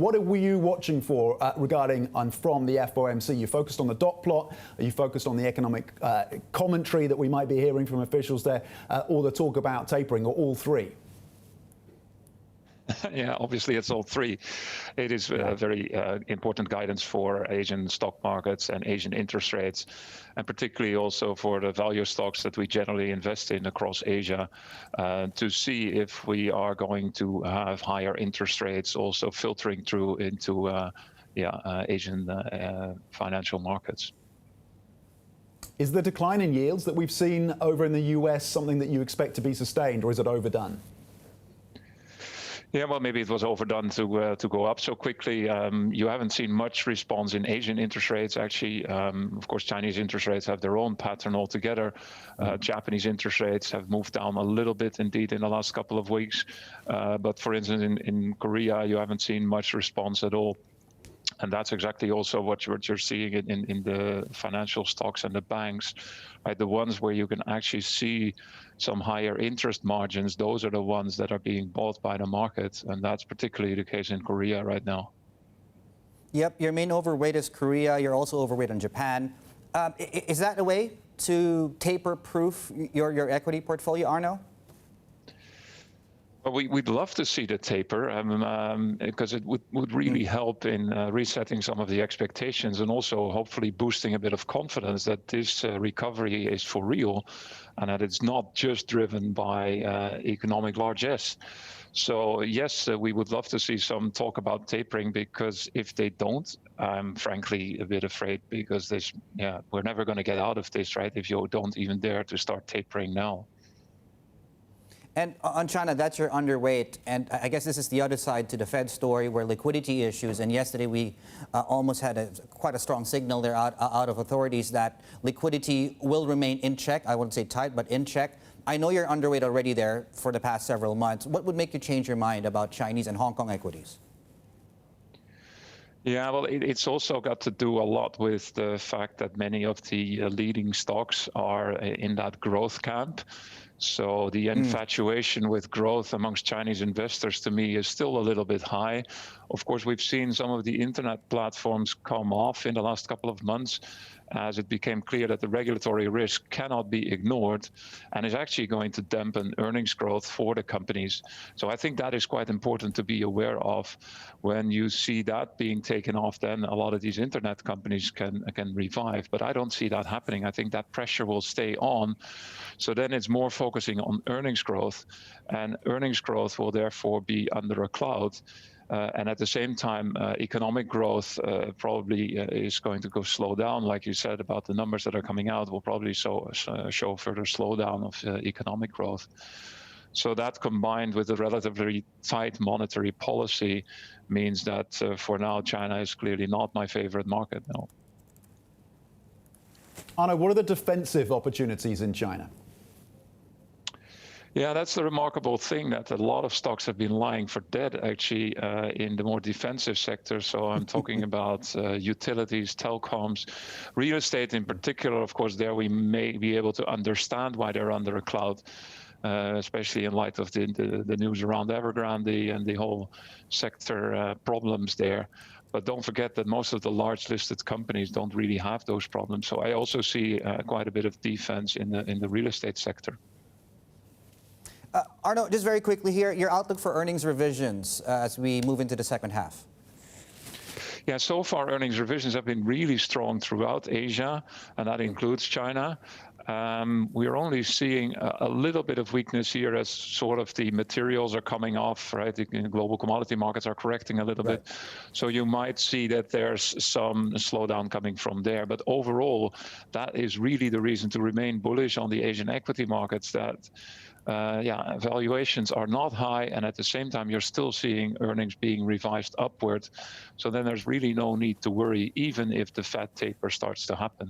What were you watching for regarding and from the FOMC? You focused on the dot plot? Are you focused on the economic commentary that we might be hearing from officials there, or the talk about tapering, or all three? Yeah, obviously it's all three. It is very important guidance for Asian stock markets and Asian interest rates, and particularly also for the value stocks that we generally invest in across Asia, to see if we are going to have higher interest rates also filtering through into Asian financial markets. Is the decline in yields that we've seen over in the US something that you expect to be sustained, or is it overdone? Yeah, well, maybe it was overdone to go up so quickly. You haven't seen much response in Asian interest rates, actually. Of course, Chinese interest rates have their own pattern altogether. Japanese interest rates have moved down a little bit, indeed, in the last couple of weeks. But for instance, in Korea, you haven't seen much response at all. And that's exactly also what you're seeing in the financial stocks and the banks, right? The ones where you can actually see some higher interest margins, those are the ones that are being bought by the market. And that's particularly the case in Korea right now. Yep, your main overweight is Korea. You're also overweight on Japan. Is that a way to taper-proof your equity portfolio, Arno? Well, we'd love to see the taper because it would really help in resetting some of the expectations and also hopefully boosting a bit of confidence that this recovery is for real and that it's not just driven by economic largesse. So yes, we would love to see some talk about tapering, because if they don't, I'm frankly a bit afraid, because we're never going to get out of this, right? If you don't even dare to start tapering now. And on China, that's your underweight. And I guess this is the other side to the Fed story, where liquidity issues. And yesterday we almost had quite a strong signal there out of authorities that liquidity will remain in check. I wouldn't say tight, but in check. I know you're underweight already there for the past several months. What would make you change your mind about Chinese and Hong Kong equities? Yeah, well, it's also got to do a lot with the fact that many of the leading stocks are in that growth camp. So the infatuation with growth amongst Chinese investors, to me, is still a little bit high. Of course, we've seen some of the internet platforms come off in the last couple of months, as it became clear that the regulatory risk cannot be ignored and is actually going to dampen earnings growth for the companies. So I think that is quite important to be aware of. When you see that being taken off, then a lot of these internet companies can revive. But I don't see that happening. I think that pressure will stay on. So then it's more focusing on earnings growth, and earnings growth will therefore be under a cloud. And at the same time, economic growth probably is going to slow down. Like you said about the numbers that are coming out, will probably show further slowdown of economic growth. So that, combined with a relatively tight monetary policy, means that for now, China is clearly not my favorite market now. Arno, what are the defensive opportunities in China? Yeah, that's the remarkable thing, that a lot of stocks have been lying for dead, actually, in the more defensive sector. So I'm talking about utilities, telecoms, real estate in particular. Of course, there we may be able to understand why they're under a cloud, especially in light of the news around Evergrande and the whole sector problems there. But don't forget that most of the large listed companies don't really have those problems. So I also see quite a bit of defense in the real estate sector. Arno, just very quickly here, your outlook for earnings revisions as we move into the second half. Yeah, so far earnings revisions have been really strong throughout Asia, and that includes China. We're only seeing a little bit of weakness here as sort of the materials are coming off, right? The global commodity markets are correcting a little bit. So you might see that there's some slowdown coming from there. But overall, that is really the reason to remain bullish on the Asian equity markets, that valuations are not high, and at the same time you're still seeing earnings being revised upward. So then there's really no need to worry, even if the Fed taper starts to happen.